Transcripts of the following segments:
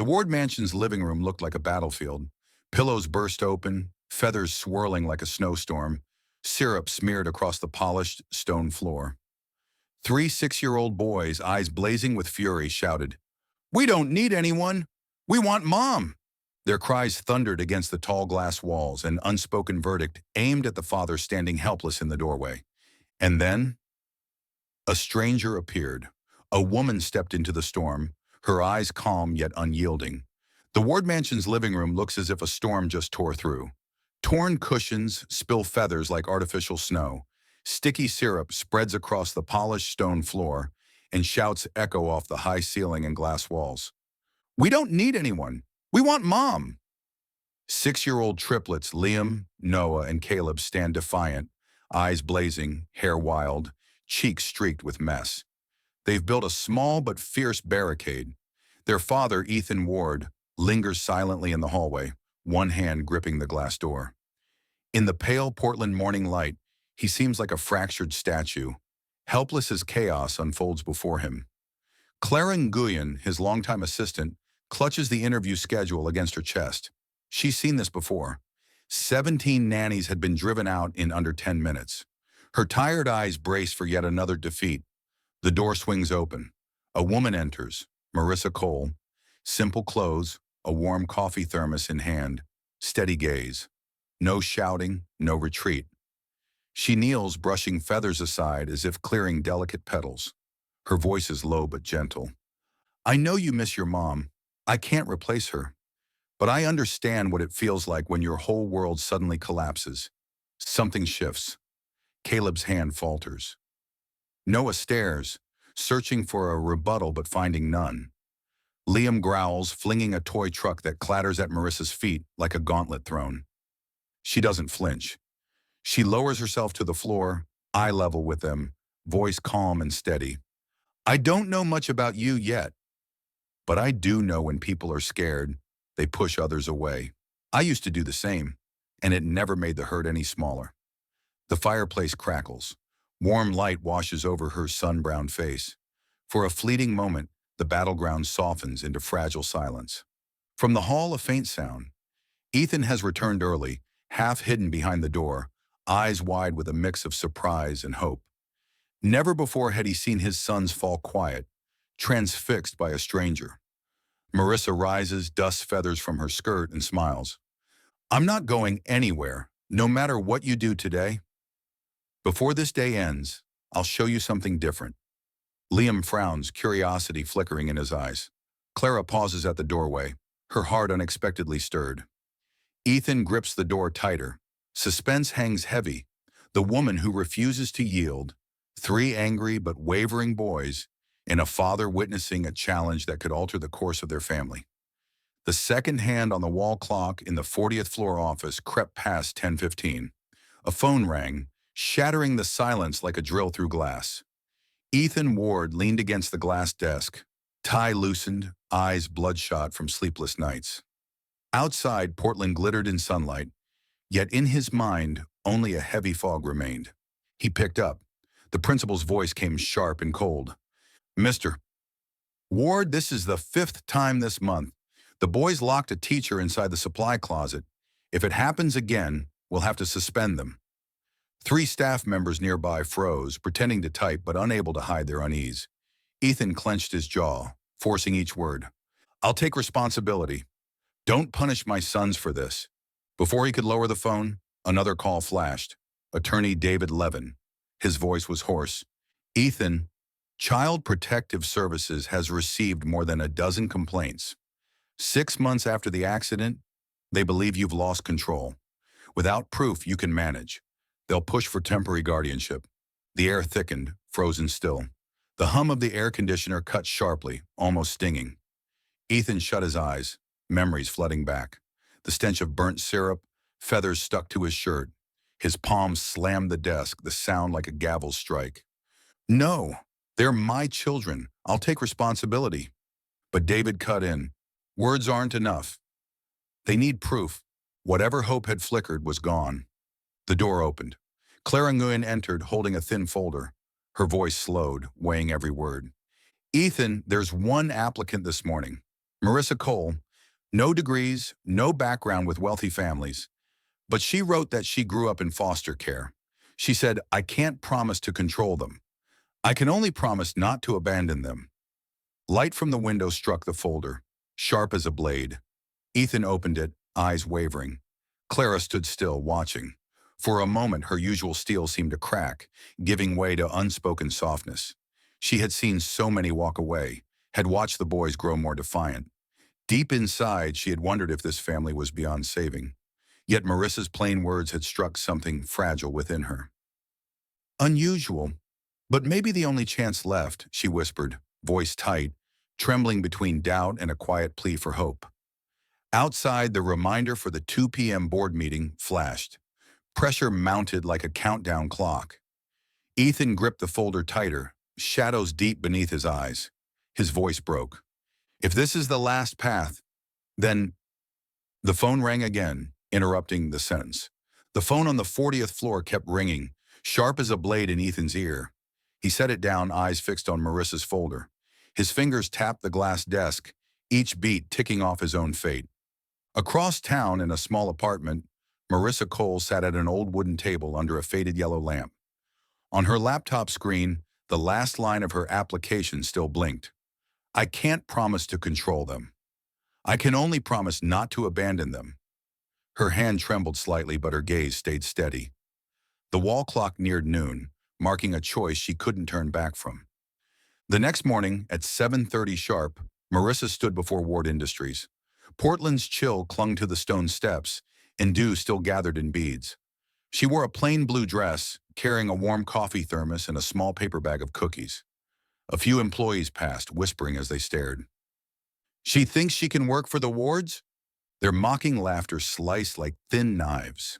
The Ward Mansion's living room looked like a battlefield. Pillows burst open, feathers swirling like a snowstorm, syrup smeared across the polished stone floor. Three 6-year-old boys, eyes blazing with fury, shouted, "We don't need anyone! We want Mom!" Their cries thundered against the tall glass walls, an unspoken verdict aimed at the father standing helpless in the doorway. And then, a stranger appeared. A woman stepped into the storm, her eyes calm yet unyielding. The Ward Mansion's living room looks as if a storm just tore through. Torn cushions spill feathers like artificial snow. Sticky syrup spreads across the polished stone floor, and shouts echo off the high ceiling and glass walls. "We don't need anyone. We want Mom!" 6-year-old triplets Liam, Noah, and Caleb stand defiant, eyes blazing, hair wild, cheeks streaked with mess. They've built a small but fierce barricade. Their father, Ethan Ward, lingers silently in the hallway, one hand gripping the glass door. In the pale Portland morning light, he seems like a fractured statue, helpless as chaos unfolds before him. Clara Nguyen, his longtime assistant, clutches the interview schedule against her chest. She's seen this before. 17 nannies had been driven out in under 10 minutes. Her tired eyes brace for yet another defeat. The door swings open. A woman enters, Marissa Cole. Simple clothes, a warm coffee thermos in hand, steady gaze. No shouting, no retreat. She kneels, brushing feathers aside as if clearing delicate petals. Her voice is low but gentle. "I know you miss your mom. I can't replace her. But I understand what it feels like when your whole world suddenly collapses." Something shifts. Caleb's hand falters. Noah stares, searching for a rebuttal but finding none. Liam growls, flinging a toy truck that clatters at Marissa's feet like a gauntlet thrown. She doesn't flinch. She lowers herself to the floor, eye level with them, voice calm and steady. "I don't know much about you yet, but I do know when people are scared, they push others away. I used to do the same, and it never made the hurt any smaller." The fireplace crackles. Warm light washes over her sun-browned face. For a fleeting moment, the battleground softens into fragile silence. From the hall, a faint sound. Ethan has returned early, half hidden behind the door, eyes wide with a mix of surprise and hope. Never before had he seen his sons fall quiet, transfixed by a stranger. Marissa rises, dusts feathers from her skirt, and smiles. "I'm not going anywhere, no matter what you do today. Before this day ends, I'll show you something different." Liam frowns, curiosity flickering in his eyes. Clara pauses at the doorway, her heart unexpectedly stirred. Ethan grips the door tighter. Suspense hangs heavy. The woman who refuses to yield. 3 angry but wavering boys, and a father witnessing a challenge that could alter the course of their family. The second hand on the wall clock in the 40th floor office crept past 10:15. A phone rang, shattering the silence like a drill through glass. Ethan Ward leaned against the glass desk, tie loosened, eyes bloodshot from sleepless nights. Outside, Portland glittered in sunlight, yet in his mind, only a heavy fog remained. He picked up. The principal's voice came sharp and cold. "Mr. Ward, this is the 5th time this month. The boys locked a teacher inside the supply closet. If it happens again, we'll have to suspend them." 3 staff members nearby froze, pretending to type but unable to hide their unease. Ethan clenched his jaw, forcing each word. "I'll take responsibility. Don't punish my sons for this." Before he could lower the phone, another call flashed. Attorney David Levin. His voice was hoarse. "Ethan, Child Protective Services has received more than a dozen complaints. 6 months after the accident, they believe you've lost control. Without proof, you can manage. They'll push for temporary guardianship." The air thickened, frozen still. The hum of the air conditioner cut sharply, almost stinging. Ethan shut his eyes, memories flooding back. The stench of burnt syrup, feathers stuck to his shirt. His palms slammed the desk, the sound like a gavel strike. "No, they're my children. I'll take responsibility." But David cut in. "Words aren't enough. They need proof." Whatever hope had flickered was gone. The door opened. Clara Nguyen entered, holding a thin folder. Her voice slowed, weighing every word. "Ethan, there's one applicant this morning. Marissa Cole, no degrees, no background with wealthy families, but she wrote that she grew up in foster care. She said, "I can't promise to control them. I can only promise not to abandon them." Light from the window struck the folder, sharp as a blade. Ethan opened it, eyes wavering. Clara stood still, watching. For a moment, her usual steel seemed to crack, giving way to unspoken softness. She had seen so many walk away, had watched the boys grow more defiant. Deep inside, she had wondered if this family was beyond saving. Yet Marissa's plain words had struck something fragile within her. "Unusual, but maybe the only chance left," she whispered, voice tight, trembling between doubt and a quiet plea for hope. Outside, the reminder for the 2 p.m. board meeting flashed. Pressure mounted like a countdown clock. Ethan gripped the folder tighter, shadows deep beneath his eyes. His voice broke. "If this is the last path, then—" The phone rang again, interrupting the sentence. The phone on the 40th floor kept ringing, sharp as a blade in Ethan's ear. He set it down, eyes fixed on Marissa's folder. His fingers tapped the glass desk, each beat ticking off his own fate. Across town, in a small apartment, Marissa Cole sat at an old wooden table under a faded yellow lamp. On her laptop screen, the last line of her application still blinked. "I can't promise to control them. I can only promise not to abandon them." Her hand trembled slightly, but her gaze stayed steady. The wall clock neared noon, marking a choice she couldn't turn back from. The next morning, at 7:30 sharp, Marissa stood before Ward Industries. Portland's chill clung to the stone steps, and dew still gathered in beads. She wore a plain blue dress, carrying a warm coffee thermos and a small paper bag of cookies. A few employees passed, whispering as they stared. "She thinks she can work for the Wards?" Their mocking laughter sliced like thin knives.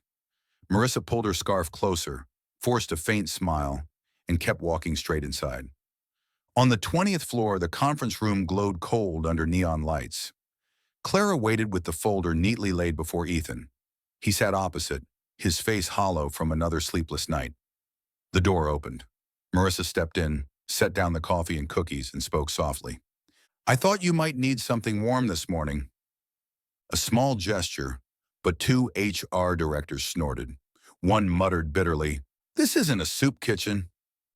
Marissa pulled her scarf closer, forced a faint smile, and kept walking straight inside. On the 20th floor, the conference room glowed cold under neon lights. Clara waited with the folder neatly laid before Ethan. He sat opposite, his face hollow from another sleepless night. The door opened. Marissa stepped in, set down the coffee and cookies, and spoke softly. "I thought you might need something warm this morning." A small gesture, but two HR directors snorted. One muttered bitterly, "This isn't a soup kitchen."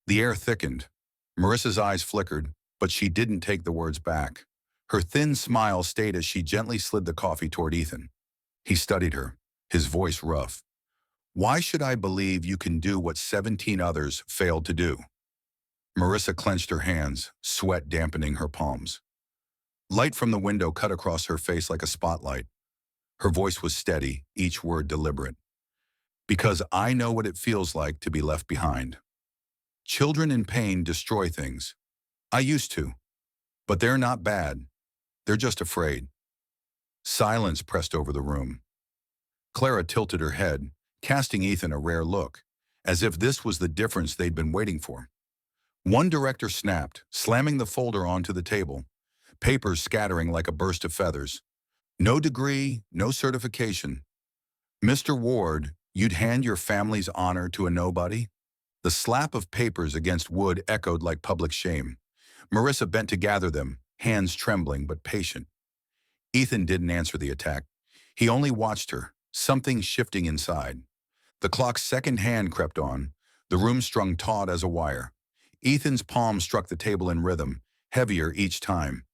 The air thickened. Marissa's eyes flickered, but she didn't take the words back. Her thin smile stayed as she gently slid the coffee toward Ethan. He studied her, his voice rough. "Why should I believe you can do what 17 others failed to do?" Marissa clenched her hands, sweat dampening her palms. Light from the window cut across her face like a spotlight. Her voice was steady, each word deliberate. "Because I know what it feels like to be left behind. Children in pain destroy things. I used to. But they're not bad. They're just afraid." Silence pressed over the room. Clara tilted her head, casting Ethan a rare look, as if this was the difference they'd been waiting for. One director snapped, slamming the folder onto the table, papers scattering like a burst of feathers. "No degree, no certification. Mr. Ward, you'd hand your family's honor to a nobody?" The slap of papers against wood echoed like public shame. Marissa bent to gather them, hands trembling but patient. Ethan didn't answer the attack. He only watched her, something shifting inside. The clock's second hand crept on, the room strung taut as a wire. Ethan's palm struck the table in rhythm, heavier each time.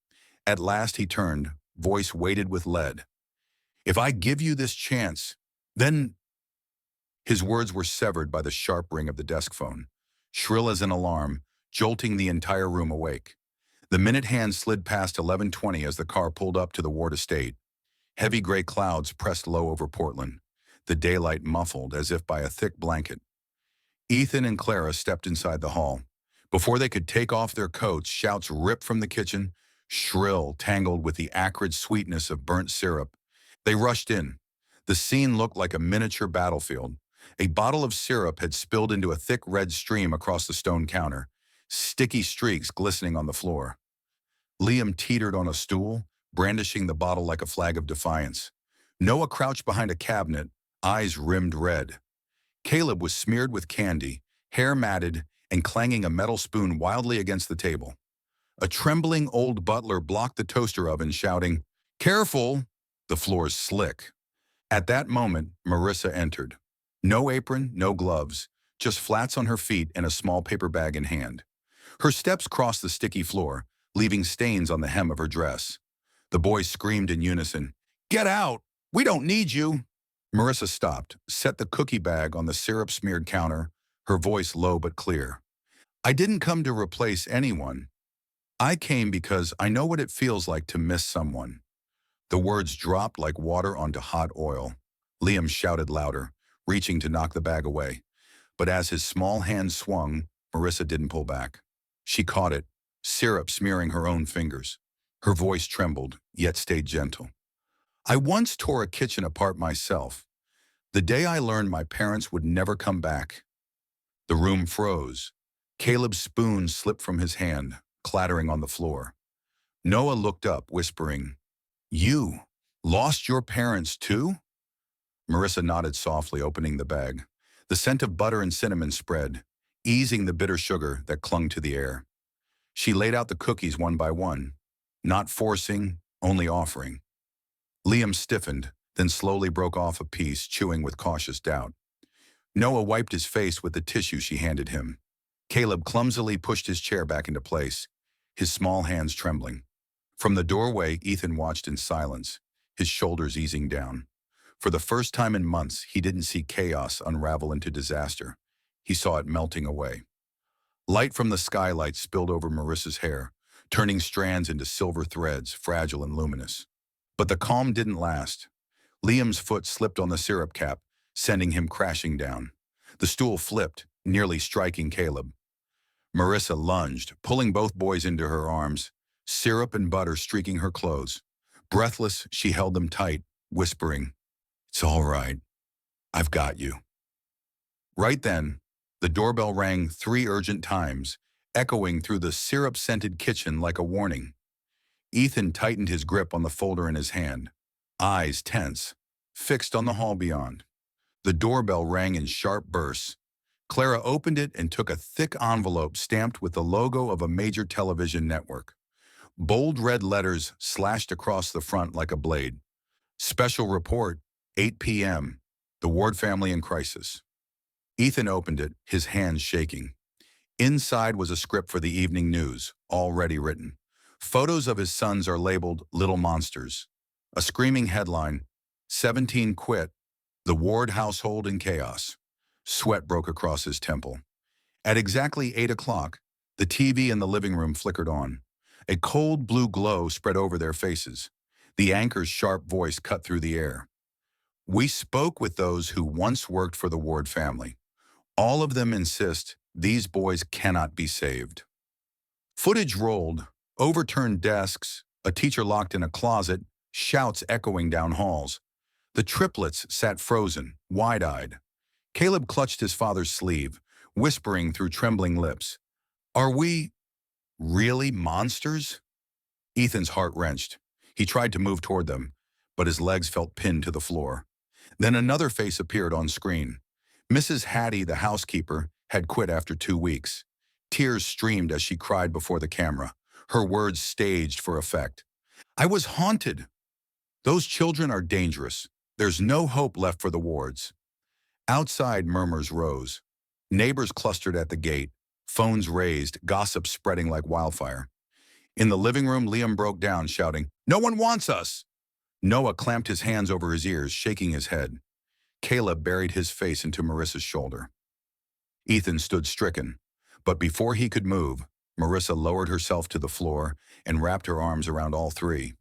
At last he turned, voice weighted with lead. "If I give you this chance, then—" His words were severed by the sharp ring of the desk phone, shrill as an alarm, jolting the entire room awake. The minute hand slid past 11:20 as the car pulled up to the Ward estate. Heavy gray clouds pressed low over Portland, the daylight muffled as if by a thick blanket. Ethan and Clara stepped inside the hall. Before they could take off their coats, shouts ripped from the kitchen, shrill, tangled with the acrid sweetness of burnt syrup. They rushed in. The scene looked like a miniature battlefield. A bottle of syrup had spilled into a thick red stream across the stone counter, sticky streaks glistening on the floor. Liam teetered on a stool, brandishing the bottle like a flag of defiance. Noah crouched behind a cabinet, eyes rimmed red. Caleb was smeared with candy, hair matted, and clanging a metal spoon wildly against the table. A trembling old butler blocked the toaster oven, shouting, Careful! The floor's slick. At that moment, Marissa entered. No apron, no gloves, just flats on her feet and a small paper bag in hand. Her steps crossed the sticky floor, leaving stains on the hem of her dress. The boys screamed in unison, "Get out! We don't need you!" Marissa stopped, set the cookie bag on the syrup-smeared counter, her voice low but clear. "I didn't come to replace anyone. I came because I know what it feels like to miss someone." The words dropped like water onto hot oil. Liam shouted louder, reaching to knock the bag away. But as his small hand swung, Marissa didn't pull back. She caught it, syrup smearing her own fingers. Her voice trembled, yet stayed gentle. "I once tore a kitchen apart myself. The day I learned my parents would never come back." The room froze. Caleb's spoon slipped from his hand, clattering on the floor. Noah looked up, whispering, "You lost your parents too?" Marissa nodded softly, opening the bag. The scent of butter and cinnamon spread, easing the bitter sugar that clung to the air. She laid out the cookies one by one, not forcing, only offering. Liam stiffened, then slowly broke off a piece, chewing with cautious doubt. Noah wiped his face with the tissue she handed him. Caleb clumsily pushed his chair back into place, his small hands trembling. From the doorway, Ethan watched in silence, his shoulders easing down. For the first time in months, he didn't see chaos unravel into disaster. He saw it melting away. Light from the skylight spilled over Marissa's hair, turning strands into silver threads, fragile and luminous. But the calm didn't last. Liam's foot slipped on the syrup cap, sending him crashing down. The stool flipped, nearly striking Caleb. Marissa lunged, pulling both boys into her arms, syrup and butter streaking her clothes. Breathless, she held them tight, whispering, "It's all right. I've got you." Right then, the doorbell rang 3 urgent times, echoing through the syrup-scented kitchen like a warning. Ethan tightened his grip on the folder in his hand, eyes tense, fixed on the hall beyond. The doorbell rang in sharp bursts. Clara opened it and took a thick envelope stamped with the logo of a major television network. Bold red letters slashed across the front like a blade. "Special report, 8 p.m. The Ward family in crisis." Ethan opened it, his hands shaking. Inside was a script for the evening news, already written. Photos of his sons are labeled "Little Monsters." A screaming headline, "17 quit, the Ward household in chaos." Sweat broke across his temple. At exactly 8 o'clock, the TV in the living room flickered on. A cold blue glow spread over their faces. The anchor's sharp voice cut through the air. "We spoke with those who once worked for the Ward family. All of them insist these boys cannot be saved." Footage rolled, overturned desks, a teacher locked in a closet, shouts echoing down halls. The triplets sat frozen, wide-eyed. Caleb clutched his father's sleeve, whispering through trembling lips, "Are we really monsters?" Ethan's heart wrenched. He tried to move toward them, but his legs felt pinned to the floor. Then another face appeared on screen. Mrs. Hattie, the housekeeper, had quit after 2 weeks. Tears streamed as she cried before the camera, her words staged for effect. "I was haunted. Those children are dangerous. There's no hope left for the Wards." Outside, murmurs rose. Neighbors clustered at the gate, phones raised, gossip spreading like wildfire. In the living room, Liam broke down, shouting, "No one wants us!" Noah clamped his hands over his ears, shaking his head. Caleb buried his face into Marissa's shoulder. Ethan stood stricken, but before he could move, Marissa lowered herself to the floor and wrapped her arms around all three.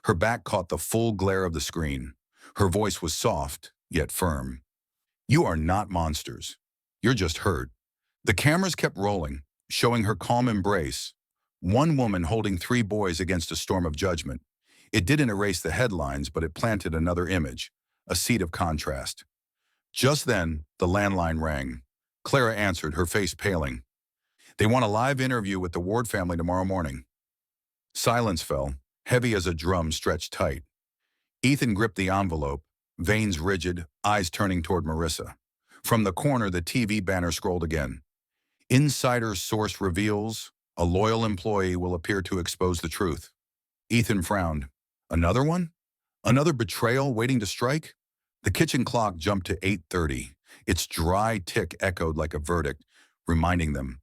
Her back caught the full glare of the screen. Her voice was soft, yet firm. "You are not monsters. You're just hurt." The cameras kept rolling, showing her calm embrace. One woman holding 3 boys against a storm of judgment. It didn't erase the headlines, but it planted another image, a seed of contrast. Just then, the landline rang. Clara answered, her face paling. "They want a live interview with the Ward family tomorrow morning." Silence fell, heavy as a drum stretched tight. Ethan gripped the envelope, veins rigid, eyes turning toward Marissa. From the corner, the TV banner scrolled again. "Insider source reveals a loyal employee will appear to expose the truth." Ethan frowned. Another one? Another betrayal waiting to strike? The kitchen clock jumped to 8:30. Its dry tick echoed like a verdict, reminding them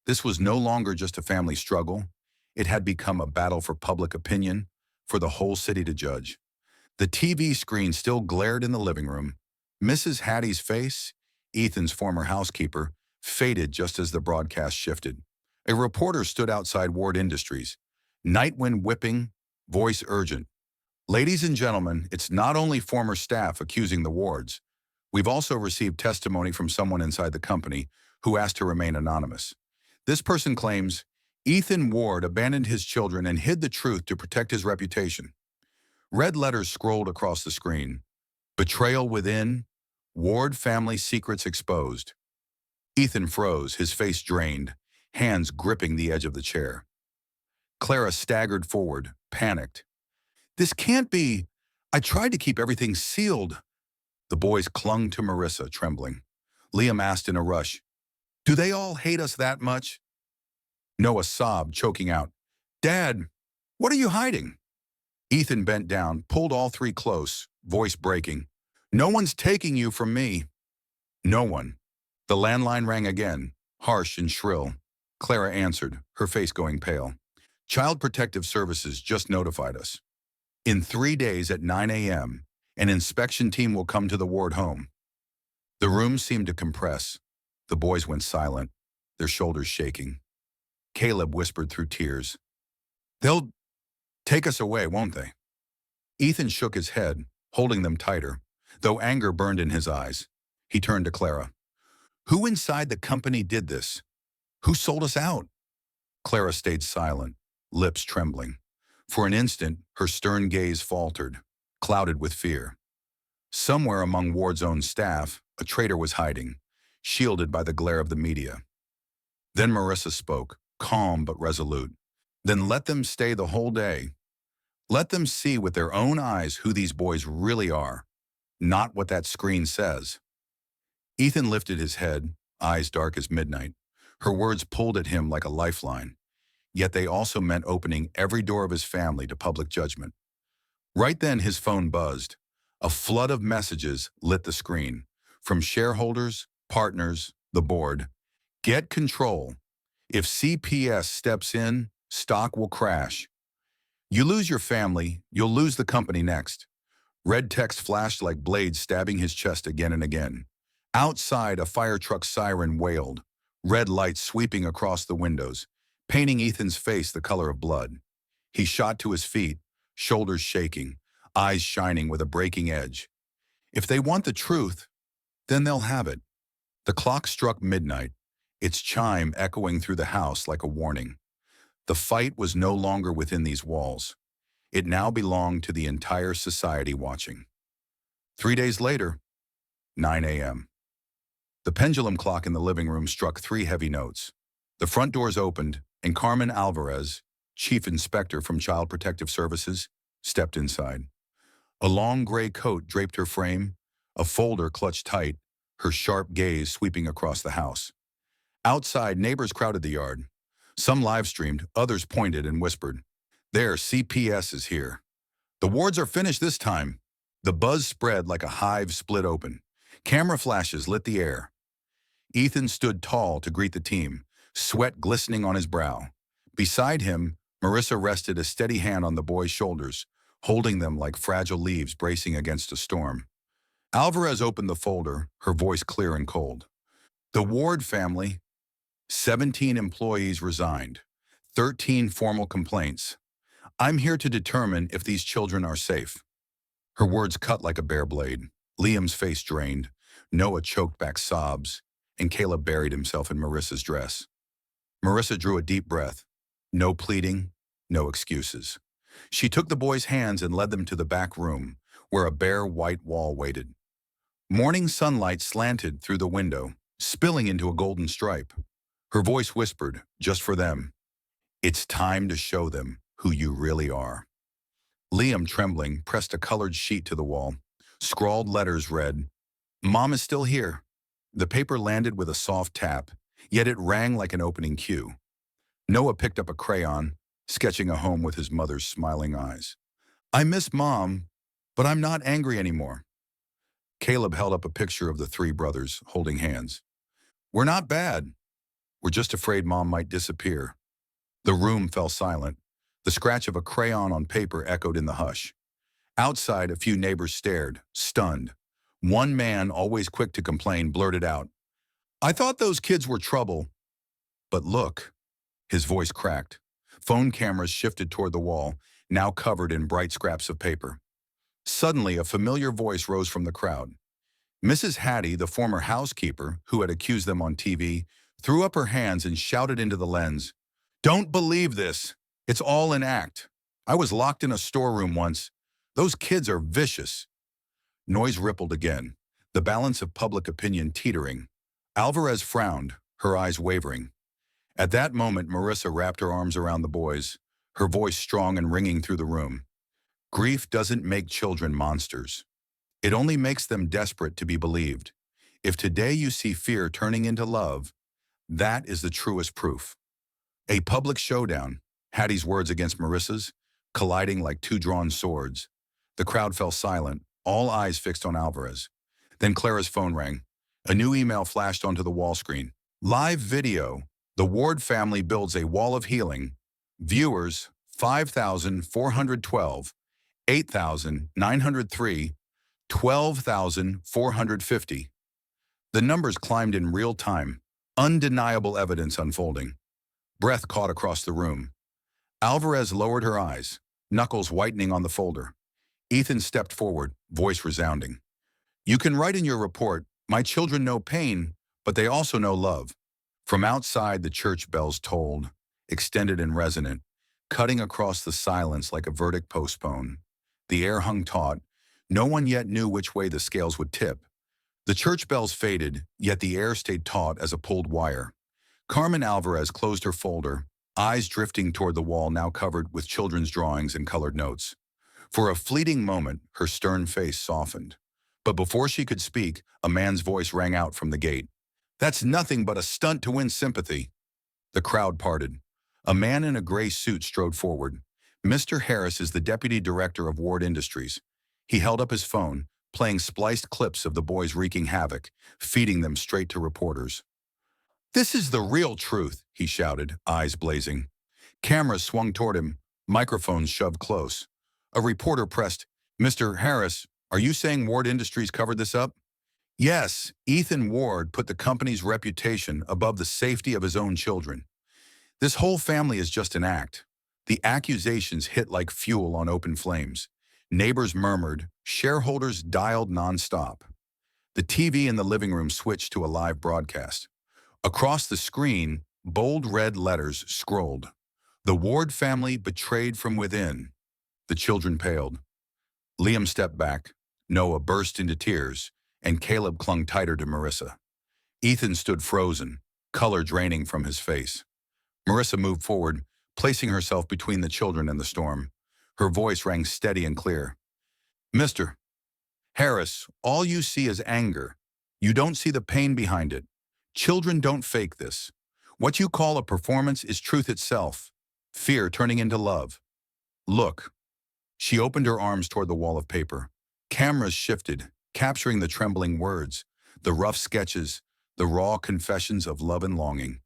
this was no longer just a family struggle. It had become a battle for public opinion, for the whole city to judge. The TV screen still glared in the living room. Mrs. Hattie's face, Ethan's former housekeeper, faded just as the broadcast shifted. A reporter stood outside Ward Industries, night wind whipping, voice urgent. Ladies and gentlemen, it's not only former staff accusing the Wards. We've also received testimony from someone inside the company who asked to remain anonymous. This person claims Ethan Ward abandoned his children and hid the truth to protect his reputation. Red letters scrolled across the screen. Betrayal within, Ward family secrets exposed. Ethan froze, his face drained, hands gripping the edge of the chair. Clara staggered forward, panicked. This can't be. I tried to keep everything sealed. The boys clung to Marissa, trembling. Liam asked in a rush, do they all hate us that much? Noah sobbed, choking out, Dad, what are you hiding? Ethan bent down, pulled all three close, voice breaking. No one's taking you from me. No one. The landline rang again, harsh and shrill. Clara answered, her face going pale. Child Protective Services just notified us. In 3 days at 9 a.m., an inspection team will come to the Ward home. The room seemed to compress. The boys went silent, their shoulders shaking. Caleb whispered through tears, they'll take us away, won't they? Ethan shook his head, holding them tighter, though anger burned in his eyes. He turned to Clara. Who inside the company did this? Who sold us out? Clara stayed silent, lips trembling. For an instant, her stern gaze faltered, clouded with fear. Somewhere among Ward's own staff, a traitor was hiding, shielded by the glare of the media. Then Marissa spoke, calm but resolute. Then let them stay the whole day. Let them see with their own eyes who these boys really are, not what that screen says. Ethan lifted his head, eyes dark as midnight. Her words pulled at him like a lifeline, yet they also meant opening every door of his family to public judgment. Right then his phone buzzed. A flood of messages lit the screen. From shareholders, partners, the board. Get control. If CPS steps in, stock will crash. You lose your family, you'll lose the company next. Red text flashed like blades stabbing his chest again and again. Outside, a fire truck siren wailed, red lights sweeping across the windows, painting Ethan's face the color of blood. He shot to his feet, shoulders shaking, eyes shining with a breaking edge. If they want the truth, then they'll have it. The clock struck midnight, its chime echoing through the house like a warning. The fight was no longer within these walls. It now belonged to the entire society watching. 3 days later, 9 a.m. The pendulum clock in the living room struck 3 heavy notes. The front doors opened, and Carmen Alvarez, chief inspector from Child Protective Services, stepped inside. A long gray coat draped her frame, a folder clutched tight, her sharp gaze sweeping across the house. Outside, neighbors crowded the yard. Some live-streamed, others pointed and whispered, There, CPS is here. The Wards are finished this time. The buzz spread like a hive split open. Camera flashes lit the air. Ethan stood tall to greet the team, sweat glistening on his brow. Beside him, Marissa rested a steady hand on the boys' shoulders, holding them like fragile leaves bracing against a storm. Alvarez opened the folder, her voice clear and cold. The Ward family, 17 employees resigned, 13 formal complaints. I'm here to determine if these children are safe. Her words cut like a bare blade. Liam's face drained. Noah choked back sobs, and Caleb buried himself in Marissa's dress. Marissa drew a deep breath. No pleading, no excuses. She took the boys' hands and led them to the back room, where a bare white wall waited. Morning sunlight slanted through the window, spilling into a golden stripe. Her voice whispered, just for them, It's time to show them who you really are. Liam, trembling, pressed a colored sheet to the wall. Scrawled letters read, Mom is still here. The paper landed with a soft tap, yet it rang like an opening cue. Noah picked up a crayon, sketching a home with his mother's smiling eyes. I miss Mom, but I'm not angry anymore. Caleb held up a picture of the three brothers holding hands. We're not bad. We're just afraid Mom might disappear. The room fell silent. The scratch of a crayon on paper echoed in the hush. Outside, a few neighbors stared, stunned. One man, always quick to complain, blurted out, I thought those kids were trouble. But look, his voice cracked. Phone cameras shifted toward the wall, now covered in bright scraps of paper. Suddenly, a familiar voice rose from the crowd. Mrs. Hattie, the former housekeeper who had accused them on TV, threw up her hands and shouted into the lens, Don't believe this. It's all an act. I was locked in a storeroom once. Those kids are vicious. Noise rippled again, the balance of public opinion teetering. Alvarez frowned, her eyes wavering. At that moment, Marissa wrapped her arms around the boys, her voice strong and ringing through the room. Grief doesn't make children monsters. It only makes them desperate to be believed. If today you see fear turning into love, that is the truest proof. A public showdown, Hattie's words against Marissa's, colliding like two drawn swords. The crowd fell silent, all eyes fixed on Alvarez. Then Clara's phone rang. A new email flashed onto the wall screen. Live video. The Ward family builds a wall of healing. Viewers, 5,412, 8,903, 12,450. The numbers climbed in real time, undeniable evidence unfolding. Breath caught across the room. Alvarez lowered her eyes, knuckles whitening on the folder. Ethan stepped forward, voice resounding. You can write in your report, my children know pain, but they also know love. From outside, the church bells tolled, extended and resonant, cutting across the silence like a verdict postponed. The air hung taut. No one yet knew which way the scales would tip. The church bells faded, yet the air stayed taut as a pulled wire. Carmen Alvarez closed her folder, eyes drifting toward the wall now covered with children's drawings and colored notes. For a fleeting moment, her stern face softened. But before she could speak, a man's voice rang out from the gate. That's nothing but a stunt to win sympathy. The crowd parted. A man in a gray suit strode forward. Mr. Harris is the deputy director of Ward Industries. He held up his phone, playing spliced clips of the boys wreaking havoc, feeding them straight to reporters. This is the real truth, he shouted, eyes blazing. Cameras swung toward him, microphones shoved close. A reporter pressed, Mr. Harris, are you saying Ward Industries covered this up? Yes, Ethan Ward put the company's reputation above the safety of his own children. This whole family is just an act. The accusations hit like fuel on open flames. Neighbors murmured, shareholders dialed nonstop. The TV in the living room switched to a live broadcast. Across the screen, bold red letters scrolled. The Ward family betrayed from within. The children paled. Liam stepped back. Noah burst into tears, and Caleb clung tighter to Marissa. Ethan stood frozen, color draining from his face. Marissa moved forward, placing herself between the children and the storm. Her voice rang steady and clear. Mr. Harris, all you see is anger. You don't see the pain behind it. Children don't fake this. What you call a performance is truth itself, fear turning into love. Look. She opened her arms toward the wall of paper. Cameras shifted, capturing the trembling words, the rough sketches, the raw confessions of love and longing.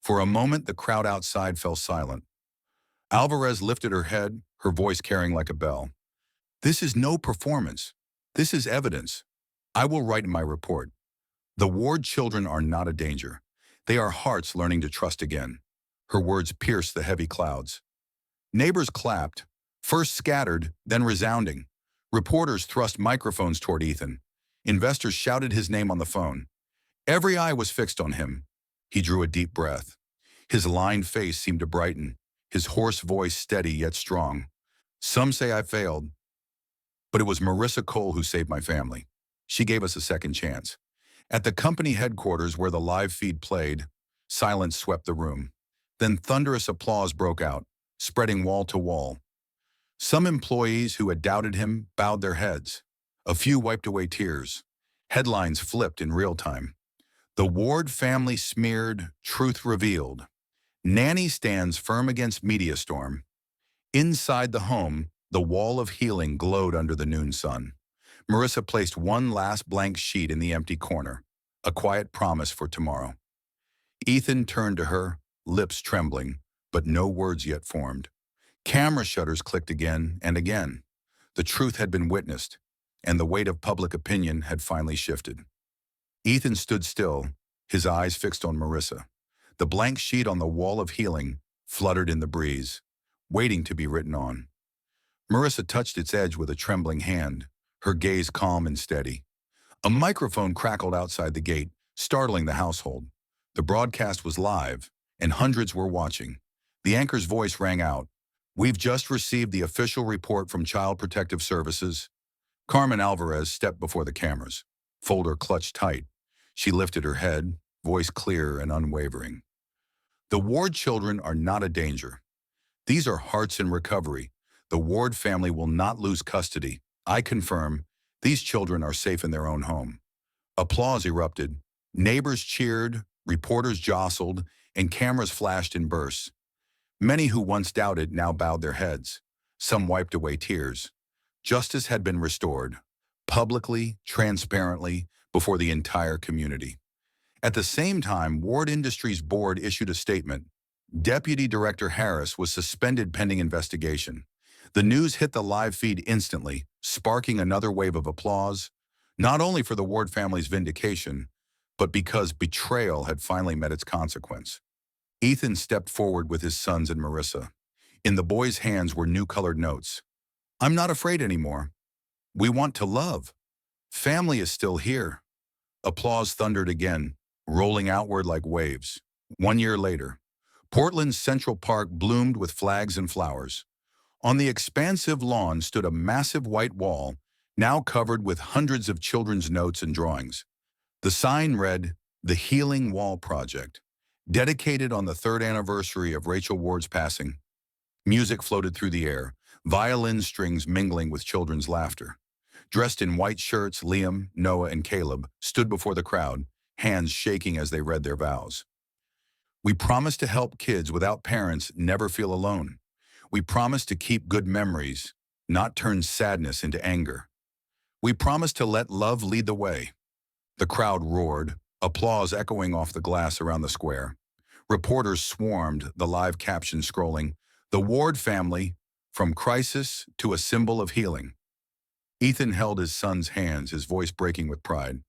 For a moment, the crowd outside fell silent. Alvarez lifted her head, her voice carrying like a bell. This is no performance. This is evidence. I will write in my report. The Ward children are not a danger. They are hearts learning to trust again. Her words pierced the heavy clouds. Neighbors clapped, first scattered, then resounding. Reporters thrust microphones toward Ethan. Investors shouted his name on the phone. Every eye was fixed on him. He drew a deep breath. His lined face seemed to brighten, his hoarse voice steady yet strong. Some say I failed, but it was Marissa Cole who saved my family. She gave us a second chance. At the company headquarters where the live feed played, silence swept the room. Then thunderous applause broke out, spreading wall to wall. Some employees who had doubted him bowed their heads. A few wiped away tears. Headlines flipped in real time. The Ward family smeared, truth revealed. Nanny stands firm against media storm. Inside the home, The wall of healing glowed under the noon sun. Marissa placed one last blank sheet in the empty corner, a quiet promise for tomorrow. Ethan turned to her, lips trembling, but no words yet formed. Camera shutters clicked again and again. The truth had been witnessed, and the weight of public opinion had finally shifted. Ethan stood still, his eyes fixed on Marissa. The blank sheet on the wall of healing fluttered in the breeze, waiting to be written on. Marissa touched its edge with a trembling hand, her gaze calm and steady. A microphone crackled outside the gate, startling the household. The broadcast was live, and hundreds were watching. The anchor's voice rang out. "We've just received the official report from Child Protective Services." Carmen Alvarez stepped before the cameras, folder clutched tight. She lifted her head, voice clear and unwavering. "The Ward children are not a danger. These are hearts in recovery. The Ward family will not lose custody. I confirm, these children are safe in their own home." Applause erupted. Neighbors cheered, reporters jostled, and cameras flashed in bursts. Many who once doubted now bowed their heads. Some wiped away tears. Justice had been restored, publicly, transparently, before the entire community. At the same time, Ward Industries Board issued a statement. Deputy Director Harris was suspended pending investigation. The news hit the live feed instantly, sparking another wave of applause, not only for the Ward family's vindication, but because betrayal had finally met its consequence. Ethan stepped forward with his sons and Marissa. In the boys' hands were new colored notes. "I'm not afraid anymore. We want to love. Family is still here." Applause thundered again, rolling outward like waves. 1 year later, Portland's Central Park bloomed with flags and flowers. On the expansive lawn stood a massive white wall, now covered with hundreds of children's notes and drawings. The sign read, "The Healing Wall Project," dedicated on the 3rd anniversary of Rachel Ward's passing. Music floated through the air, violin strings mingling with children's laughter. Dressed in white shirts, Liam, Noah, and Caleb stood before the crowd, hands shaking as they read their vows. "We promise to help kids without parents never feel alone. We promise to keep good memories, not turn sadness into anger. We promise to let love lead the way." The crowd roared, applause echoing off the glass around the square. Reporters swarmed, the live caption scrolling, "The Ward family, from crisis to a symbol of healing." Ethan held his son's hands, his voice breaking with pride.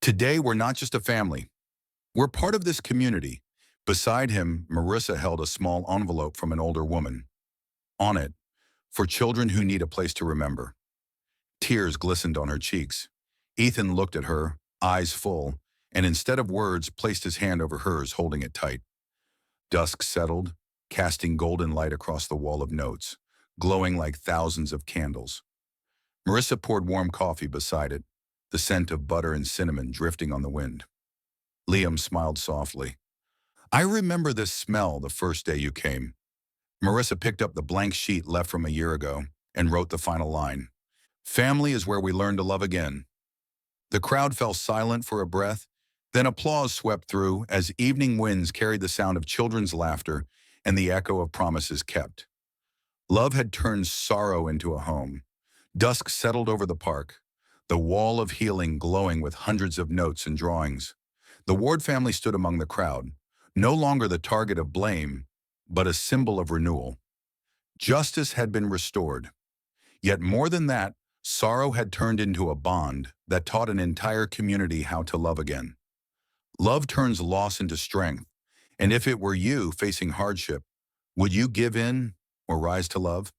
"Today, we're not just a family. We're part of this community." Beside him, Marissa held a small envelope from an older woman. On it, "For children who need a place to remember." Tears glistened on her cheeks. Ethan looked at her, eyes full, and instead of words, placed his hand over hers, holding it tight. Dusk settled, casting golden light across the wall of notes, glowing like thousands of candles. Marissa poured warm coffee beside it, the scent of butter and cinnamon drifting on the wind. Liam smiled softly. "I remember this smell the first day you came." Marissa picked up the blank sheet left from a year ago and wrote the final line. "Family is where we learn to love again." The crowd fell silent for a breath, then applause swept through as evening winds carried the sound of children's laughter and the echo of promises kept. Love had turned sorrow into a home. Dusk settled over the park, the wall of healing glowing with hundreds of notes and drawings. The Ward family stood among the crowd, no longer the target of blame, but a symbol of renewal. Justice had been restored. Yet more than that, sorrow had turned into a bond that taught an entire community how to love again. Love turns loss into strength, and if it were you facing hardship, would you give in or rise to love?